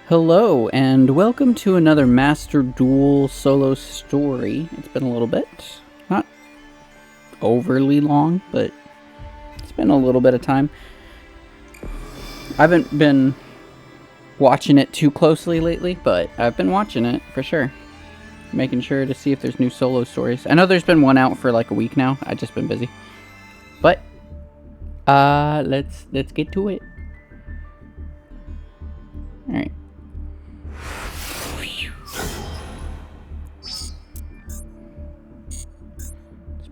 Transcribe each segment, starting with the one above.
Hello, and welcome to another Master Duel solo story. It's been a little bit. Not overly long, but it's been a little bit of time. I haven't been watching it too closely lately, but I've been watching it for sure. Making sure to see if there's new solo stories. I know there's been one out for like a week now. I've just been busy. But let's get to it. Alright.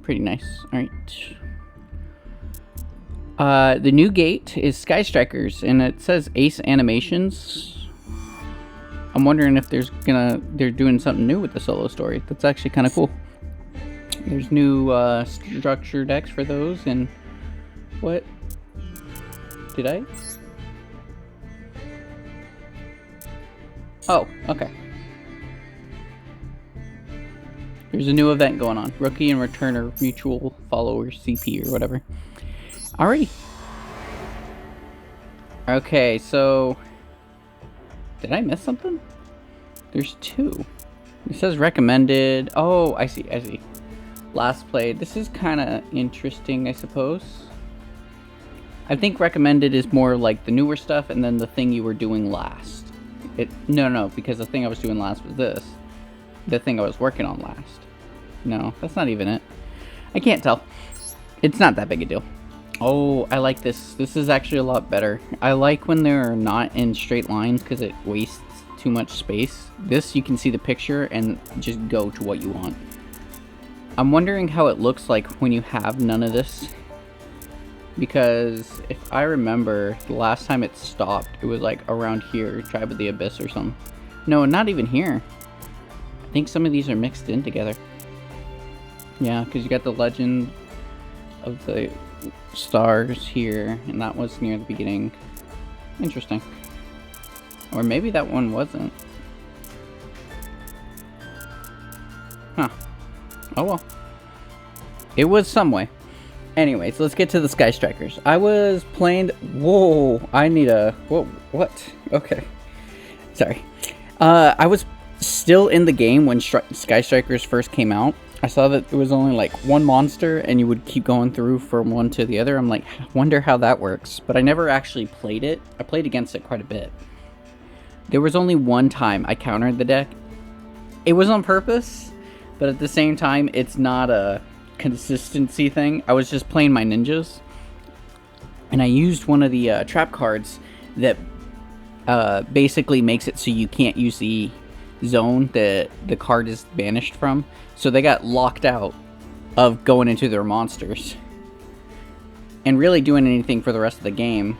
Pretty nice. Alright. The new gate is Sky Strikers, and it says Ace Animations. I'm wondering if they're doing something new with the solo story. That's actually kind of cool. There's new structure decks for those, and what? Did I? Oh, okay. There's a new event going on. Rookie and returner mutual followers CP or whatever. Alrighty. Okay, so did I miss something? There's two. It says recommended. Oh, I see. Last played. This is kind of interesting, I suppose. I think recommended is more like the newer stuff, and then the thing you were doing last. No, because the thing I was doing last was this. The thing I was working on last. No, that's not even it. I can't tell. It's not that big a deal. Oh, I like this. This is actually a lot better. I like when they're not in straight lines because it wastes too much space. This, you can see the picture and just go to what you want. I'm wondering how it looks like when you have none of this. Because if I remember, the last time it stopped, it was like around here, Tribe of the Abyss or something. No, not even here. I think some of these are mixed in together. Yeah, because you got the Legend of the Stars here, and that was near the beginning. Interesting. Or maybe that one wasn't. Huh. Oh well. It was some way. Anyways, let's get to the Sky Strikers. I was playing... Whoa, I need a... Whoa, what? Okay. Sorry. I was still in the game when Sky Strikers first came out. I saw that it was only like one monster and you would keep going through from one to the other. I'm like, wonder how that works. But I never actually played it. I played against it quite a bit. There was only one time I countered the deck. It was on purpose, but at the same time, it's not a consistency thing. I was just playing my ninjas. And I used one of the trap cards that basically makes it so you can't use the zone that the card is banished from. So they got locked out of going into their monsters and really doing anything for the rest of the game,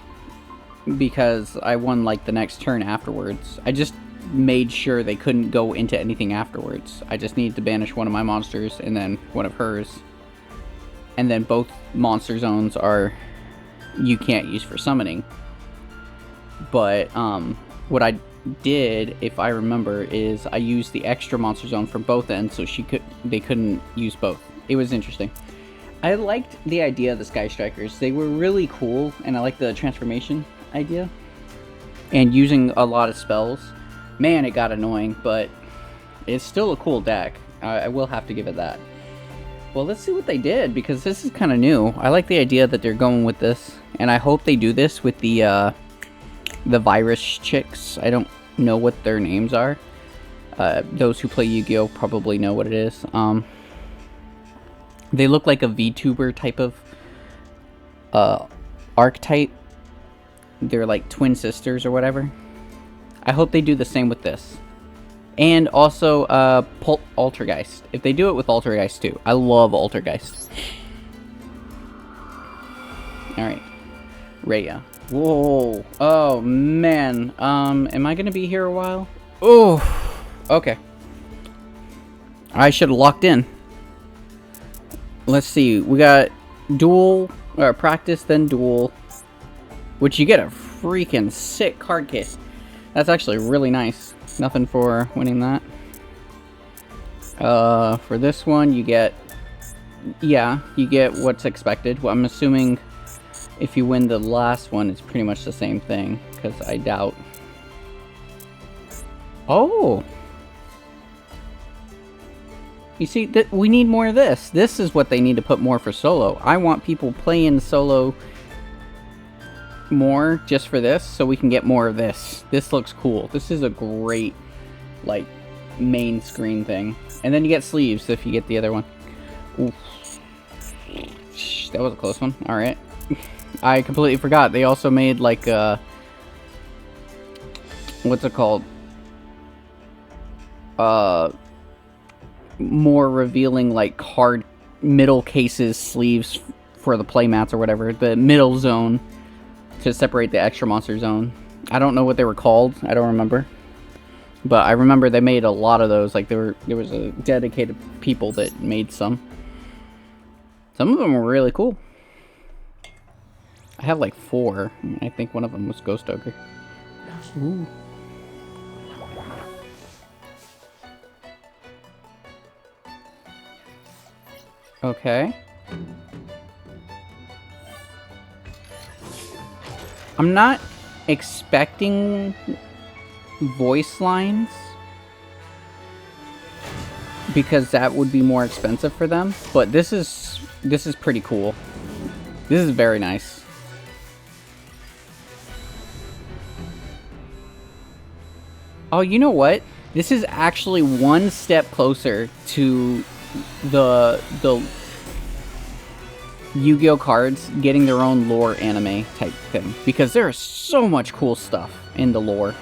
because I won like the next turn afterwards. I just made sure they couldn't go into anything afterwards. I just needed to banish one of my monsters and then one of hers, and then both monster zones are you can't use for summoning. But what I did, if I remember, is I used the extra monster zone for both ends, so they couldn't use both. It was interesting. I liked the idea of the Sky Strikers. They were really cool, and I like the transformation idea and using a lot of spells. Man, it got annoying, but it's still a cool deck. I will have to give it that. Well, let's see what they did, because this is kind of new. I like the idea that they're going with this, and I hope they do this with the virus chicks. I don't know what their names are. Those who play Yu-Gi-Oh probably know what it is. They look like a VTuber type of archetype. They're like twin sisters or whatever. I hope they do the same with this. And also Altergeist. If they do it with Altergeist too. I love Altergeist. Alright. Rhea. Whoa. Oh, man. Am I gonna be here a while? Oh, okay. I should have locked in. Let's see. We got duel, or practice, then duel. Which you get a freaking sick card case. That's actually really nice. Nothing for winning that. For this one, you get... Yeah, you get what's expected. Well, I'm assuming... If you win the last one, it's pretty much the same thing, because I doubt Oh! You see, we need more of this. This is what they need to put more for solo. I want people playing solo more just for this, so we can get more of this. This looks cool. This is a great, like, main screen thing. And then you get sleeves if you get the other one. Oof. That was a close one. Alright. I completely forgot. They also made, like, what's it called? More revealing, like, card middle cases sleeves for the playmats or whatever. The middle zone to separate the extra monster zone. I don't know what they were called. I don't remember. But I remember they made a lot of those. Like, there was a dedicated people that made some. Some of them were really cool. I have like 4. I think one of them was Ghost Ogre. Ooh. Okay. I'm not expecting voice lines because that would be more expensive for them, but this is pretty cool. This is very nice. Oh, you know what? This is actually one step closer to the Yu-Gi-Oh cards getting their own lore anime type thing, because there is so much cool stuff in the lore.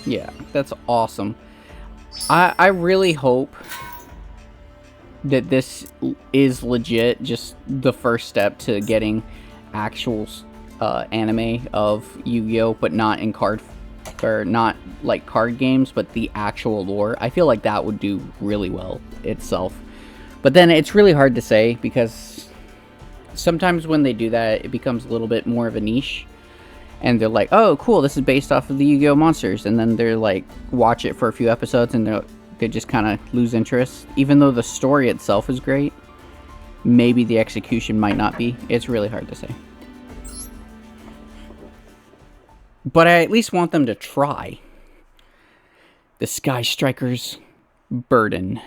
Yeah, that's awesome. I really hope that this is legit just the first step to getting actual anime of Yu-Gi-Oh, but not in card, or not like card games, but the actual lore. I feel like that would do really well itself. But then it's really hard to say, because sometimes when they do that, it becomes a little bit more of a niche. And they're like, oh, cool, this is based off of the Yu-Gi-Oh monsters. And then they're like, watch it for a few episodes, and they just kind of lose interest. Even though the story itself is great, maybe the execution might not be. It's really hard to say. But I at least want them to try. The Sky Striker's Burden.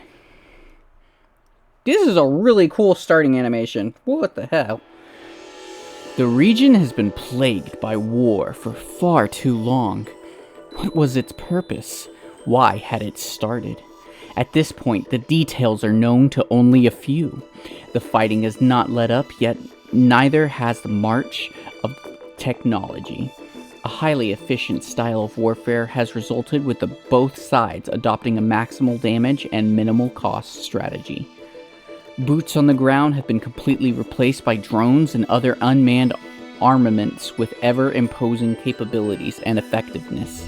This is a really cool starting animation. What the hell? The region has been plagued by war for far too long. What was its purpose? Why had it started? At this point, the details are known to only a few. The fighting has not let up, yet neither has the march of technology. A highly efficient style of warfare has resulted with both sides adopting a maximal damage and minimal cost strategy. Boots on the ground have been completely replaced by drones and other unmanned armaments with ever-imposing capabilities and effectiveness.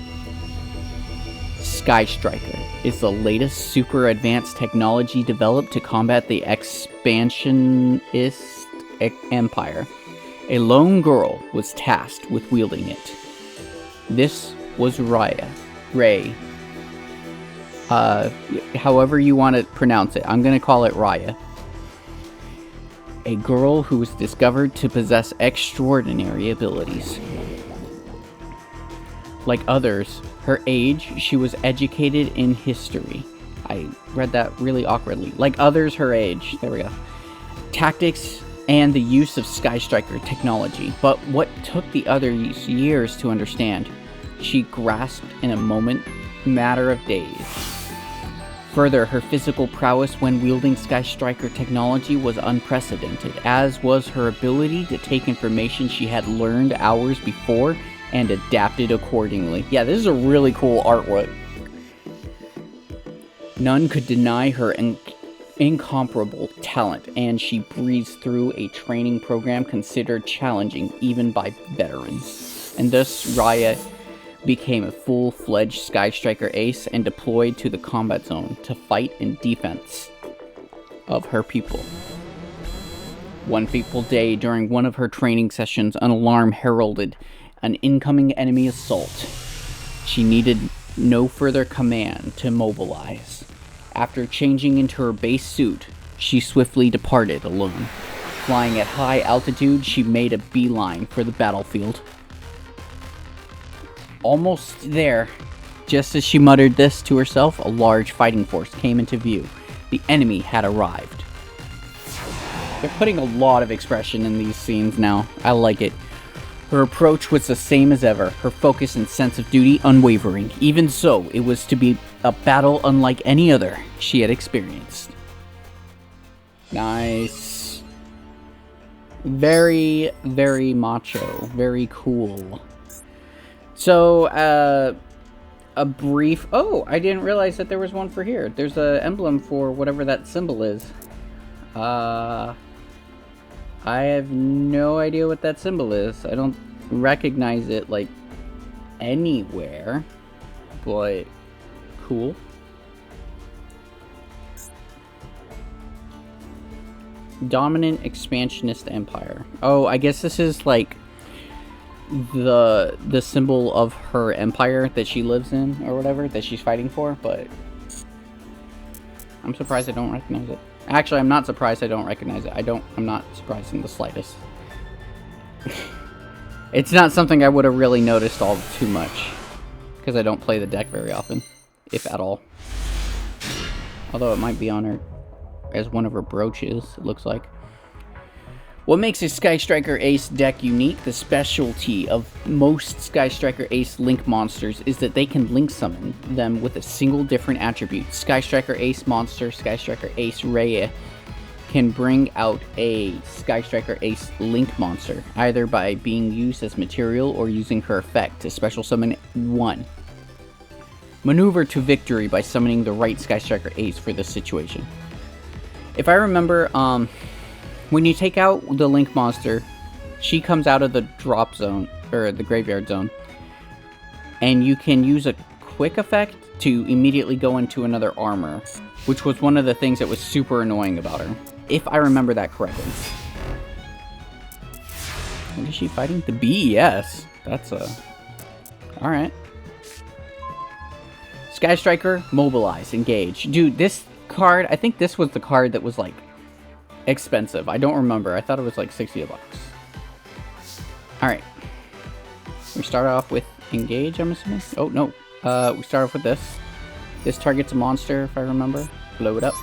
Sky Striker is the latest super advanced technology developed to combat the expansionist empire. A lone girl was tasked with wielding it. This was Raya. Ray. However you want to pronounce it. I'm going to call it Raya. A girl who was discovered to possess extraordinary abilities. Like others, her age, she was educated in history. I read that really awkwardly. Like others her age. There we go. Tactics and the use of Sky Striker technology. But what took the others years to understand, she grasped in a matter of days. Further, her physical prowess when wielding Sky Striker technology was unprecedented, as was her ability to take information she had learned hours before and adapted accordingly. Yeah, this is a really cool artwork. None could deny her incomparable talent, and she breezed through a training program considered challenging even by veterans. And thus, Raya became a full-fledged Sky Striker ace and deployed to the combat zone to fight in defense of her people. One fateful day during one of her training sessions, an alarm heralded an incoming enemy assault. She needed no further command to mobilize. After changing into her base suit, she swiftly departed alone. Flying at high altitude, she made a beeline for the battlefield. Almost there. Just as she muttered this to herself, a large fighting force came into view. The enemy had arrived. They're putting a lot of expression in these scenes now. I like it. Her approach was the same as ever, her focus and sense of duty unwavering. Even so, it was to be a battle unlike any other she had experienced. Nice. Very, very macho. Very cool. So, a brief... Oh, I didn't realize that there was one for here. There's an emblem for whatever that symbol is. I have no idea what that symbol is. I don't recognize it, like, anywhere. But, cool. Dominant Expansionist Empire. Oh, I guess this is, like, the symbol of her empire that she lives in, or whatever, that she's fighting for, but I'm surprised I don't recognize it. Actually, I'm not surprised I don't recognize it. I'm not surprised in the slightest. It's not something I would have really noticed all too much, because I don't play the deck very often, if at all. Although it might be on her as one of her brooches, it looks like. What makes a Sky Striker Ace deck unique, the specialty of most Sky Striker Ace Link monsters, is that they can Link summon them with a single different attribute. Sky Striker Ace monster, Sky Striker Ace Rhea, can bring out a Sky Striker Ace Link monster, either by being used as material or using her effect to special summon one. Maneuver to victory by summoning the right Sky Striker Ace for this situation. If I remember, when you take out the Link monster, she comes out of the drop zone, or the graveyard zone, and you can use a quick effect to immediately go into another armor, which was one of the things that was super annoying about her, if I remember that correctly. What is she fighting? The BES. That's a... Alright. Sky Striker, mobilize, engage. Dude, this card, I think this was the card that was, like, expensive. I don't remember. I thought it was like 60 bucks. Alright. We start off with engage, I'm assuming. Oh, no. We start off with this. This targets a monster, if I remember. Blow it up.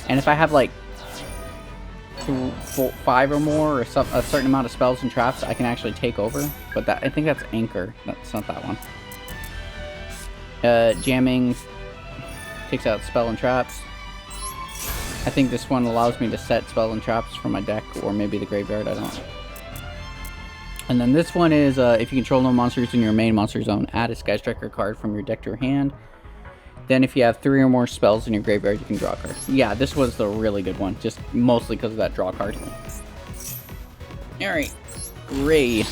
And if I have like 5 or more, or a certain amount of spells and traps, I can actually take over. But that, I think that's Anchor. That's not that one. Jamming takes out spell and traps. I think this one allows me to set spell and traps from my deck, or maybe the graveyard, I don't know. And then this one is, if you control no monsters in your main monster zone, add a Sky Striker card from your deck to your hand. Then if you have 3 or more spells in your graveyard, you can draw a card. Yeah, this was the really good one, just mostly because of that draw card. Alright, Ray.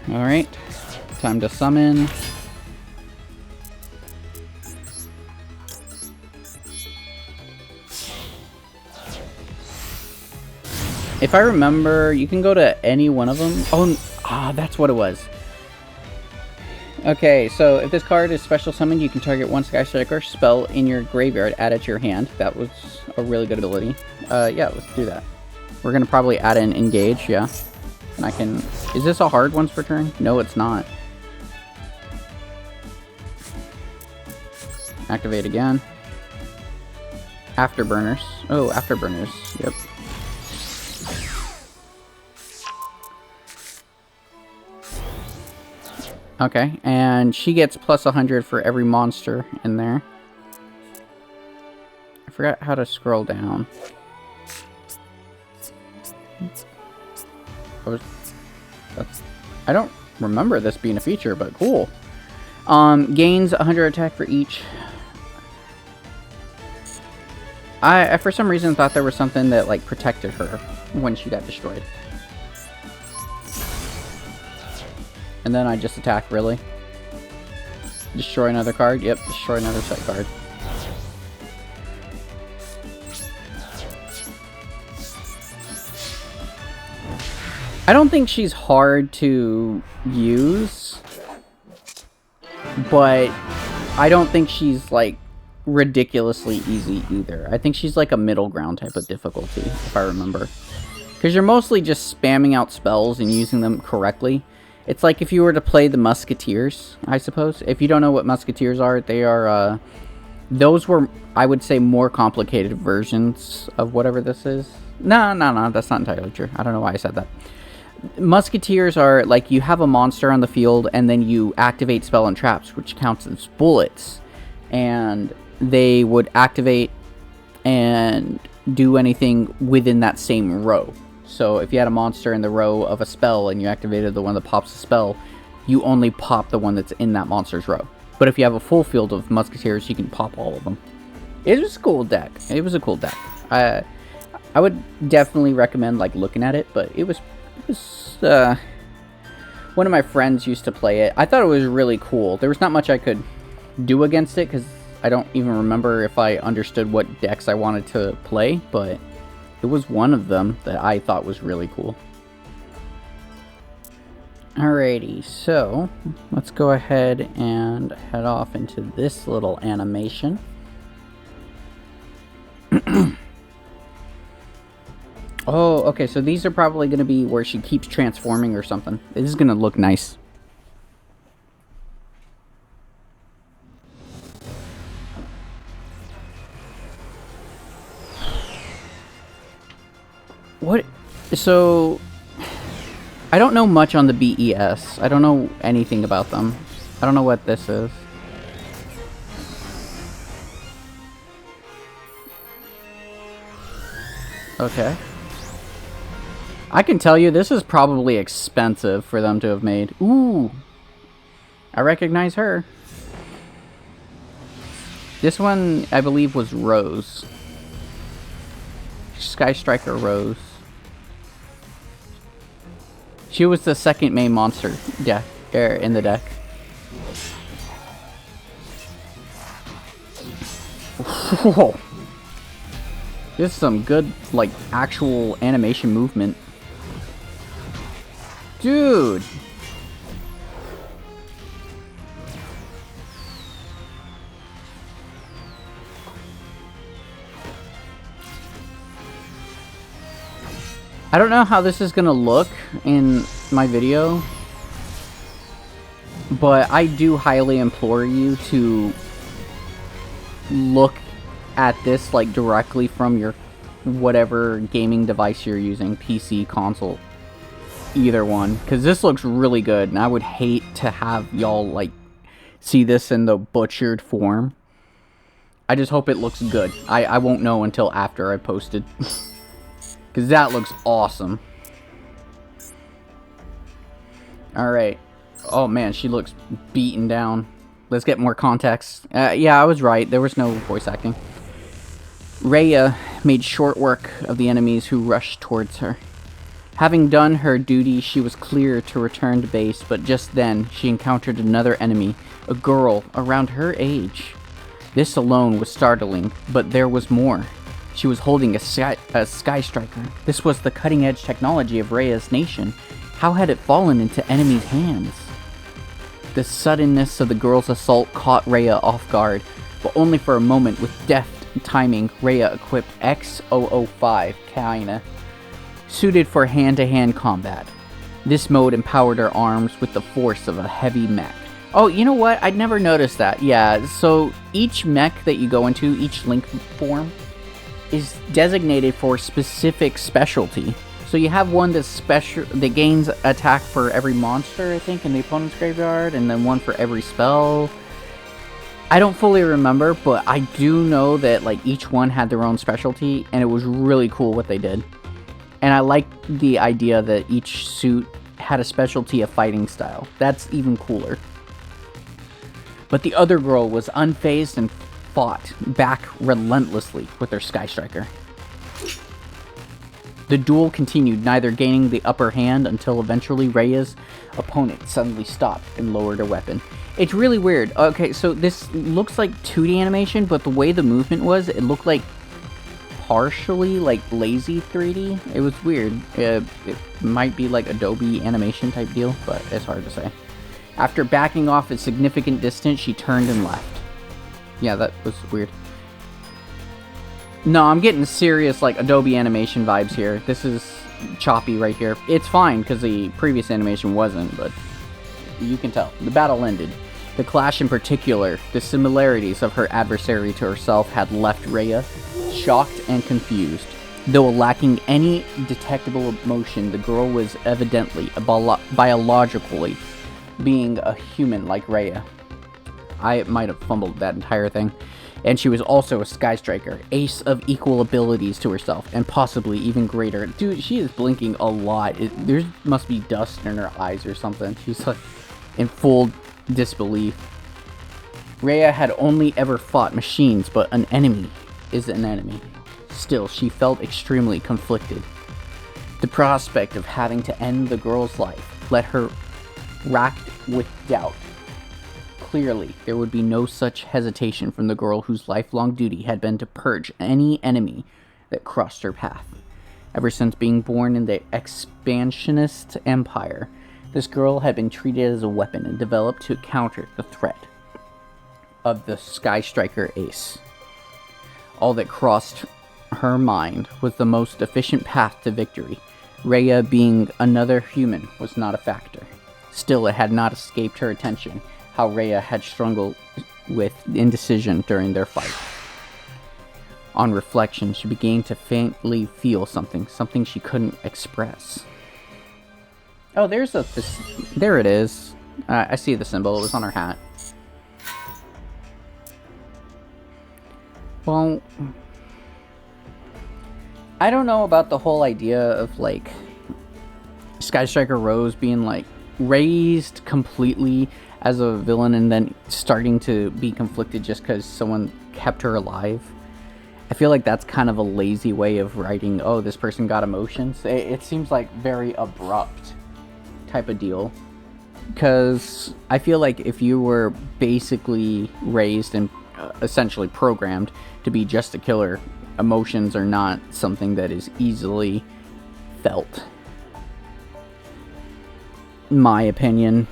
Alright, time to summon. If I remember, you can go to any one of them. Oh, that's what it was. Okay, so if this card is special summoned, you can target one Sky Striker spell in your graveyard, add it to your hand. That was a really good ability. Yeah, let's do that. We're gonna probably add in engage, yeah. And I can... Is this a hard once per turn? No, it's not. Activate again. Afterburners. Oh, Afterburners. Yep. Okay, and she gets plus 100 for every monster in there. I forgot how to scroll down. I don't remember this being a feature, but cool. Gains 100 attack for each. I for some reason thought there was something that like protected her when she got destroyed. And then I just attack, really. Destroy another card? Yep, destroy another set card. I don't think she's hard to use, but I don't think she's, like, ridiculously easy either. I think she's like a middle ground type of difficulty, if I remember. Because you're mostly just spamming out spells and using them correctly. It's like if you were to play the Musketeers, I suppose. If you don't know what Musketeers are, they are, those were, I would say, more complicated versions of whatever this is. No, that's not entirely true. I don't know why I said that. Musketeers are like you have a monster on the field and then you activate spell and traps, which counts as bullets. And they would activate and do anything within that same row. So if you had a monster in the row of a spell and you activated the one that pops the spell, you only pop the one that's in that monster's row. But if you have a full field of Musketeers, you can pop all of them. It was a cool deck. It was a cool deck. I would definitely recommend like looking at it, but it was one of my friends used to play it. I thought it was really cool. There was not much I could do against it because I don't even remember if I understood what decks I wanted to play, but it was one of them that I thought was really cool. Alrighty, so let's go ahead and head off into this little animation. Oh, okay, so these are probably going to be where she keeps transforming or something. This is going to look nice. What? So, I don't know much on the BES. I don't know anything about them. I don't know what this is. Okay. I can tell you this is probably expensive for them to have made. Ooh. I recognize her. This one, I believe, was Rose. Sky Striker Rose. She was the second main monster deck in the deck. Whoa. This is some good, like, actual animation movement. Dude! I don't know how this is gonna look in my video, but I do highly implore you to look at this like directly from your whatever gaming device you're using, PC, console, either one, because this looks really good, and I would hate to have y'all like see this in the butchered form. I just hope it looks good. I won't know until after I posted. Because that looks awesome. Alright. Oh man, she looks beaten down. Let's get more context. Yeah, I was right. There was no voice acting. Rhea made short work of the enemies who rushed towards her. Having done her duty, she was clear to return to base, but just then she encountered another enemy, a girl around her age. This alone was startling, but there was more. She was holding a Sky Striker. This was the cutting-edge technology of Rhea's nation. How had it fallen into enemies' hands? The suddenness of the girl's assault caught Rhea off guard, but only for a moment. With deft timing, Rhea equipped X005 Kaina, suited for hand-to-hand combat. This mode empowered her arms with the force of a heavy mech. Oh, you know what? I'd never noticed that. Yeah, so each mech that you go into, each link form, is designated for specific specialty. So you have one that's special that gains attack for every monster, I think, in the opponent's graveyard, and then one for every spell. I don't fully remember, but I do know that like each one had their own specialty, and it was really cool what they did. And I like the idea that each suit had a specialty of fighting style. That's even cooler. But the other girl was unfazed and fought back relentlessly with her Sky Striker. The duel continued, neither gaining the upper hand until eventually Rhea's opponent suddenly stopped and lowered her weapon. It's really weird. Okay, so this looks like 2D animation, but the way the movement was, it looked like partially like lazy 3D. It was weird. It might be like Adobe animation type deal, but it's hard to say. After backing off a significant distance, she turned and left. Yeah, that was weird. No, I'm getting serious, like, Adobe animation vibes here. This is choppy right here. It's fine, because the previous animation wasn't, but you can tell. The battle ended. The clash in particular, the similarities of her adversary to herself had left Rhea shocked and confused. Though lacking any detectable emotion, the girl was evidently, biologically, being a human like Rhea. I might have fumbled that entire thing. And she was also a Sky Striker, ace of equal abilities to herself, and possibly even greater. Dude, she is blinking a lot. There must be dust in her eyes or something. She's like in full disbelief. Rhea had only ever fought machines, but an enemy is an enemy. Still, she felt extremely conflicted. The prospect of having to end the girl's life left her racked with doubt. Clearly, there would be no such hesitation from the girl whose lifelong duty had been to purge any enemy that crossed her path. Ever since being born in the expansionist empire, this girl had been treated as a weapon and developed to counter the threat of the Sky Striker ace. All that crossed her mind was the most efficient path to victory. Rhea being another human was not a factor. Still, it had not escaped her attention how Rhea had struggled with indecision during their fight. On reflection, she began to faintly feel something she couldn't express. Oh, there it is. I see the symbol. It was on her hat. Well, I don't know about the whole idea of, like, Sky Striker Rose being, like, raised completely as a villain and then starting to be conflicted just because someone kept her alive. I feel like that's kind of a lazy way of writing, oh, this person got emotions. It seems like very abrupt type of deal. Because I feel like if you were basically raised and essentially programmed to be just a killer, emotions are not something that is easily felt. My opinion.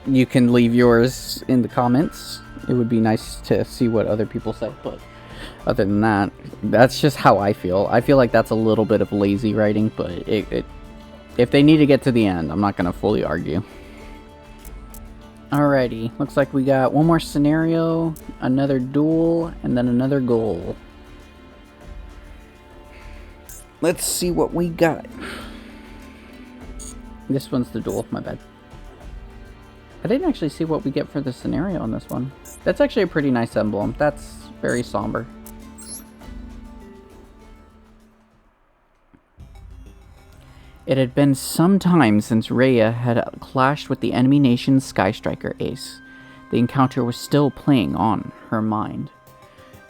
You can leave yours in the comments. It would be nice to see what other people say, but other than that, that's just how I feel. I feel like that's a little bit of lazy writing, but if they need to get to the end, I'm not going to fully argue. Alrighty, looks like we got one more scenario, another duel, and then another goal. Let's see what we got. This one's the duel, my bad. I didn't actually see what we get for the scenario on this one. That's actually a pretty nice emblem. That's very somber. It had been some time since Rhea had clashed with the enemy nation's Sky Striker ace. The encounter was still playing on her mind.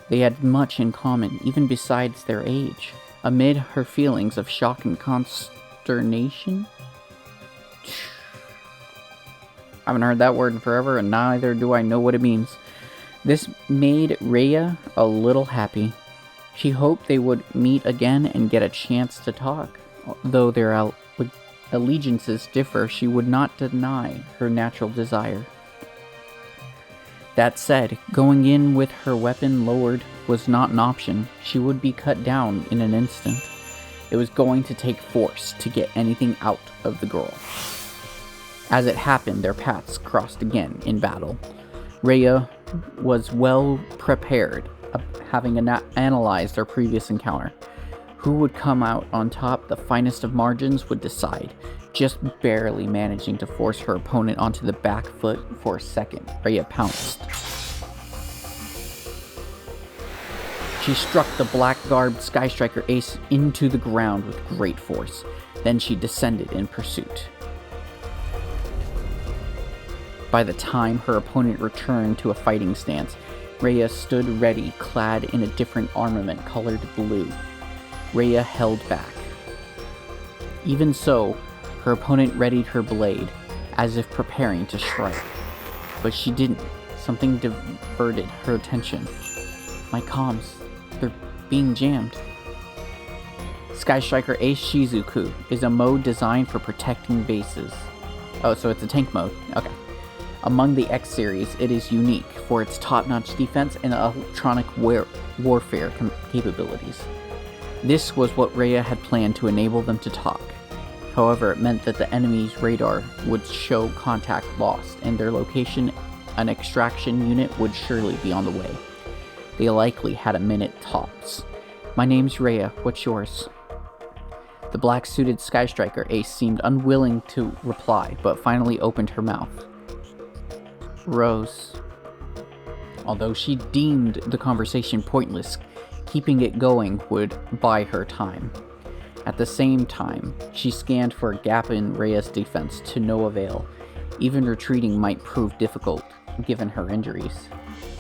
They had much in common, even besides their age. Amid her feelings of shock and consternation, I haven't heard that word in forever, and neither do I know what it means. This made Rhea a little happy. She hoped they would meet again and get a chance to talk. Though their allegiances differ, she would not deny her natural desire. That said, going in with her weapon lowered was not an option. She would be cut down in an instant. It was going to take force to get anything out of the girl. As it happened, their paths crossed again in battle. Rhea was well prepared, having analyzed their previous encounter. Who would come out on top, the finest of margins, would decide. Just barely managing to force her opponent onto the back foot for a second, Rhea pounced. She struck the black-garbed Sky Striker ace into the ground with great force. Then she descended in pursuit. By the time her opponent returned to a fighting stance, Rhea stood ready, clad in a different armament colored blue. Rhea held back. Even so, her opponent readied her blade, as if preparing to strike. But she didn't. Something diverted her attention. My comms, they're being jammed. Sky Striker Ace Shizuku is a mode designed for protecting bases. Oh, so it's a tank mode. Okay. Among the X series, it is unique for its top-notch defense and electronic warfare capabilities. This was what Rhea had planned to enable them to talk. However, it meant that the enemy's radar would show contact lost, and their location, an extraction unit, would surely be on the way. They likely had a minute tops. "My name's Rhea, what's yours?" The black-suited Sky Striker Ace seemed unwilling to reply, but finally opened her mouth. "Rose." Although she deemed the conversation pointless, keeping it going would buy her time. At the same time, she scanned for a gap in Rhea's defense to no avail. Even retreating might prove difficult, given her injuries.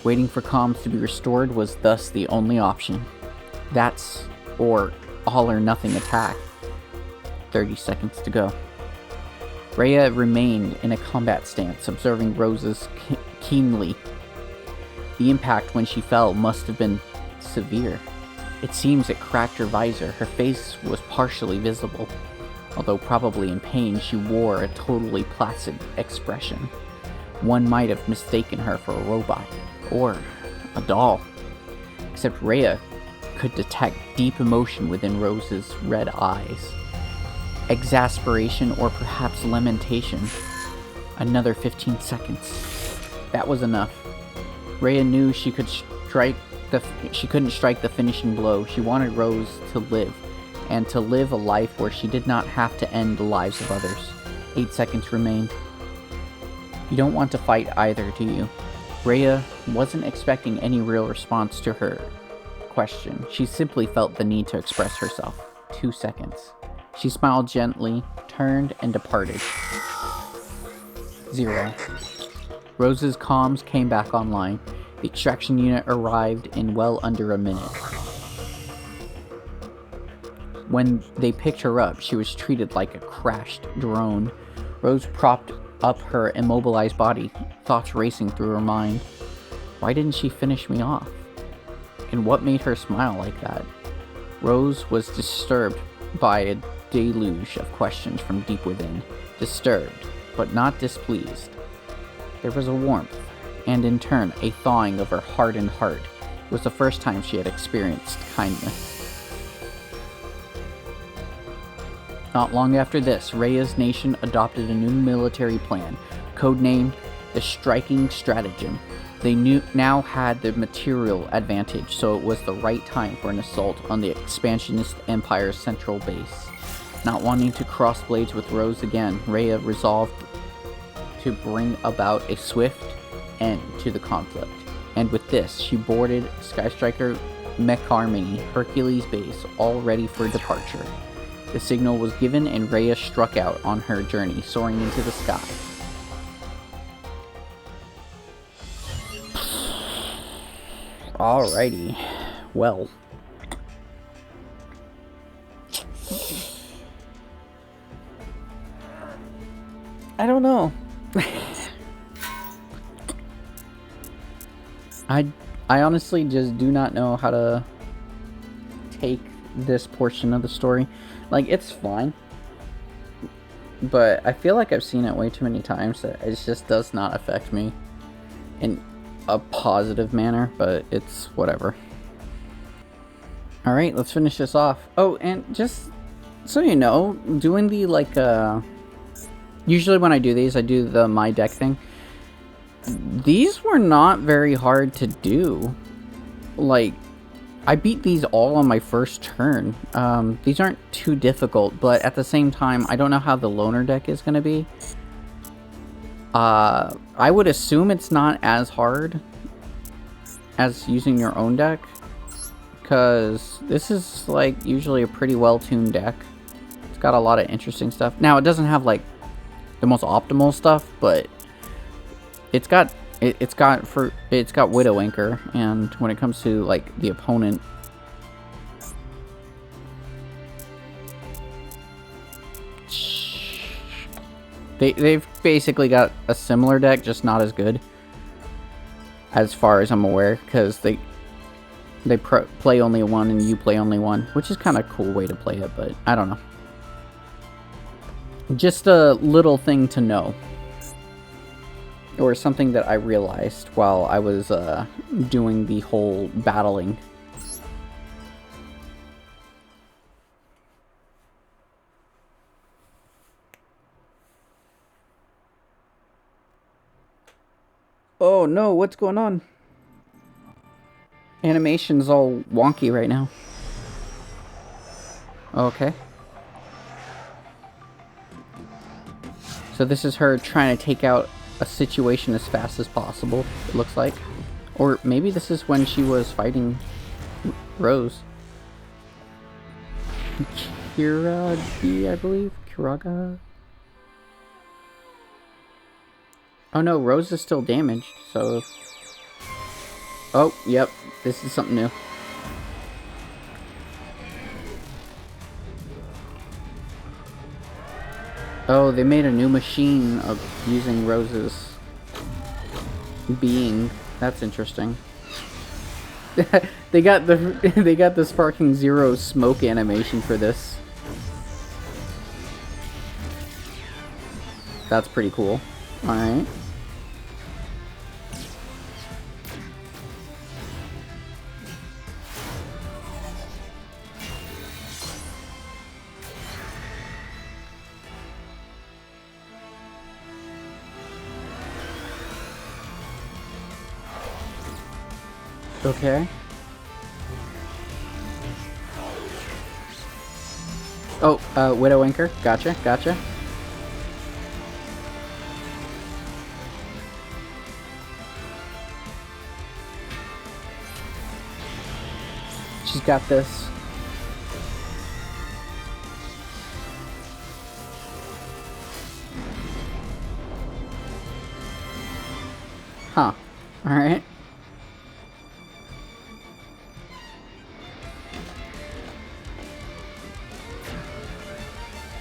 Waiting for comms to be restored was thus the only option. That's or all or nothing attack. 30 seconds to go. Rhea remained in a combat stance, observing Rose's keenly. The impact when she fell must have been severe. It seems it cracked her visor. Her face was partially visible. Although probably in pain, she wore a totally placid expression. One might have mistaken her for a robot, or a doll. Except Rhea could detect deep emotion within Rose's red eyes. Exasperation or perhaps lamentation. Another 15 seconds. That was enough. Rhea knew she couldn't strike the finishing blow. She wanted Rose to live, and to live a life where she did not have to end the lives of others. 8 seconds remained. You don't want to fight either, do you? Rhea wasn't expecting any real response to her question. She simply felt the need to express herself. 2 seconds. She smiled gently, turned, and departed. 0. Rose's comms came back online. The extraction unit arrived in well under a minute. When they picked her up, she was treated like a crashed drone. Rose propped up her immobilized body, thoughts racing through her mind. Why didn't she finish me off? And what made her smile like that? Rose was disturbed by a deluge of questions from deep within. Disturbed, but not displeased. There was a warmth, and in turn, a thawing of her hardened heart. It was the first time she had experienced kindness. Not long after this, Rhea's nation adopted a new military plan, codenamed the Striking Stratagem. They now had the material advantage, so it was the right time for an assault on the expansionist Empire's central base. Not wanting to cross blades with Rose again, Rhea resolved to bring about a swift end to the conflict. And with this, she boarded Sky Striker Mech Harmony Hercules base, all ready for departure. The signal was given and Rhea struck out on her journey, soaring into the sky. Alrighty. Well. I don't know. I honestly just do not know how to take this portion of the story. Like, it's fine, but I feel like I've seen it way too many times that it just does not affect me in a positive manner, but it's whatever. Alright, let's finish this off. Oh, and just so you know, doing the, like, usually when I do these, I do the my deck thing. These were not very hard to do. Like, I beat these all on my first turn. These aren't too difficult, but at the same time, I don't know how the loner deck is going to be. I would assume it's not as hard as using your own deck, because this is, like, usually a pretty well-tuned deck. It's got a lot of interesting stuff. Now, it doesn't have, like, the most optimal stuff, but it's got Widow Anchor, and when it comes to, like, the opponent, they've basically got a similar deck, just not as good, as far as I'm aware, because they play only one and you play only one, which is kind of a cool way to play it, but I don't know. Just a little thing to know. or something that I realized while I was doing the whole battling. Oh no, what's going on? Animation's all wonky right now. Okay. So this is her trying to take out a situation as fast as possible, it looks like. Or maybe this is when she was fighting Rose. Kiragi, I believe? Kiraga? Oh no, Rose is still damaged, so... Oh, yep, this is something new. Oh, they made a new machine of using Rose's being. That's interesting. they got the Sparking Zero smoke animation for this. That's pretty cool. Alright. Okay. Oh, Widow Anchor. Gotcha, gotcha. She's got this. Huh. Alright.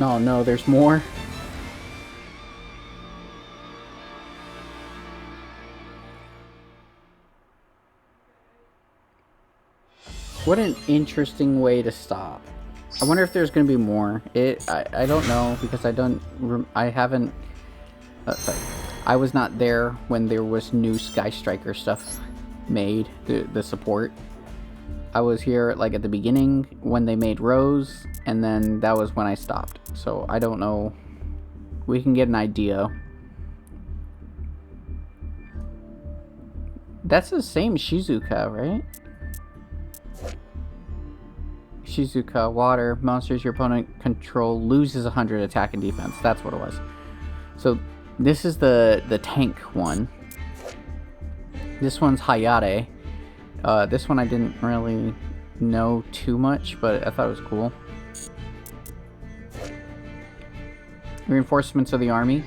Oh no, there's more. What an interesting way to stop. I wonder if there's gonna be more. I don't know, because I haven't... sorry. I was not there when there was new Sky Striker stuff made, the support. I was here like at the beginning when they made Rose, and then that was when I stopped. So I don't know. We can get an idea. That's the same Shizuka, right? Shizuka, water, monsters your opponent control loses 100 attack and defense. That's what it was. So this is the tank one. This one's Hayate. This one I didn't really know too much, but I thought it was cool. Reinforcements of the army.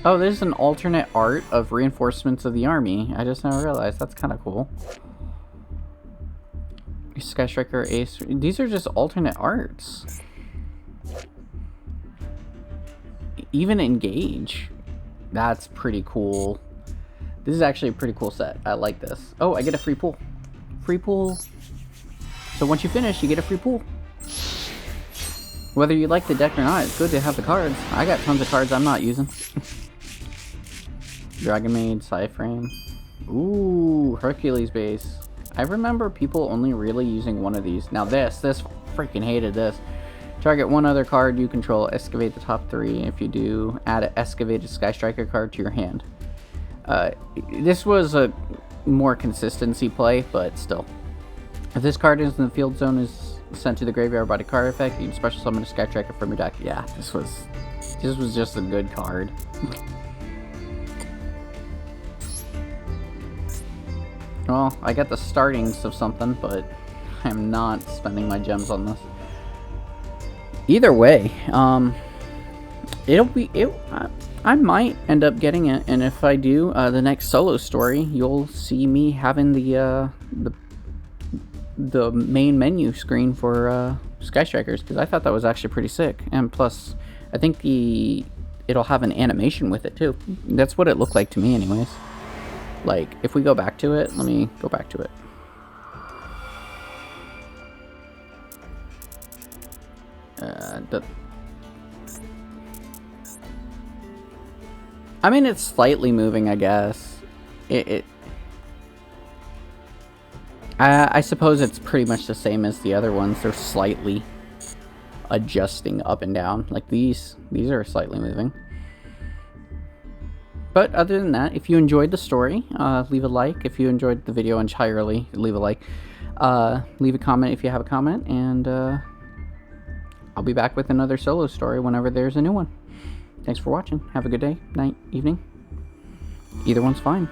Oh, there's an alternate art of reinforcements of the army. I just never realized. That's kind of cool. Sky Striker, Ace. These are just alternate arts. Even Engage. That's pretty cool. This is actually a pretty cool set. I like this. Oh, I get a free pool. Free pool. So once you finish, you get a free pool. Whether you like the deck or not, it's good to have the cards. I got tons of cards I'm not using. Dragon Maid, Psyframe. Ooh, Hercules base. I remember people only really using one of these. Now this freaking hated this. Target one other card you control, excavate the top 3. If you do, add an excavated Sky Striker card to your hand. This was a more consistency play, but still. If this card is in the field zone is sent to the graveyard by the card effect, you can special summon a Sky Striker from your deck. Yeah, this was just a good card. Well, I got the startings of something, but I'm not spending my gems on this. Either way, I might end up getting it, and if I do, the next solo story, you'll see me having the main menu screen for Sky Strikers, because I thought that was actually pretty sick. And plus, I think it'll have an animation with it too. That's what it looked like to me, anyways. Like, if we go back to it, let me go back to it. I mean, it's slightly moving, I guess. I suppose it's pretty much the same as the other ones. They're slightly adjusting up and down. Like these are slightly moving. But other than that, if you enjoyed the story, leave a like. If you enjoyed the video entirely, leave a like. Leave a comment if you have a comment, and I'll be back with another solo story whenever there's a new one. Thanks for watching. Have a good day, night, evening. Either one's fine.